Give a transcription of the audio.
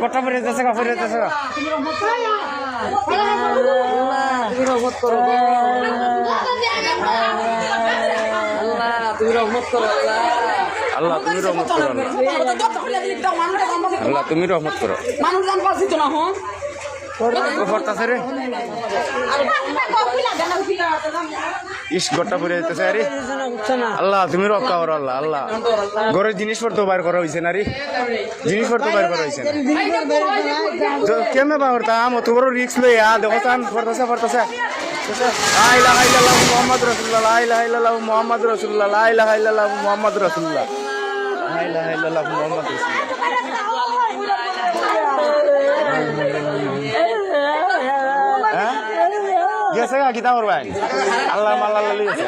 গোটা পরে যাচ্ছে গা পরে যাচ্ছে গা আল্লাহ তুমি রহমত করো আল্লাহ তুমি রহমত করো মানুষ জান পারছি তো না হন পড়তাছে রে ইস গোটা পরে যেতেছে আরে আল্লাহ তুমি রক্ষা করো আল্লাহ আল্লাহ ঘরের জিনিসপত্র বাইর করা হয়েছে না রে জিনিসপত্র বাইর করা হয়েছে না কেমনে বাবার দাম অত বড় রিক্স লইয়া দেখো চান পড়তাছে পড়তাছে লা ইলাহা ইল্লাল্লাহ মুহাম্মাদুর রাসূলুল্লাহ লা ইলাহা ইল্লাল্লাহ মুহাম্মাদুর রাসূলুল্লাহ লা ইলাহা ইল্লাল্লাহ মুহাম্মাদুর রাসূলুল্লাহ লা ইলাহা ইল্লাল্লাহ মুহাম্মাদুর রাসূলুল্লাহ গেছে গা কিতা করবেন আল্লাহ মাল্লাহ লইছে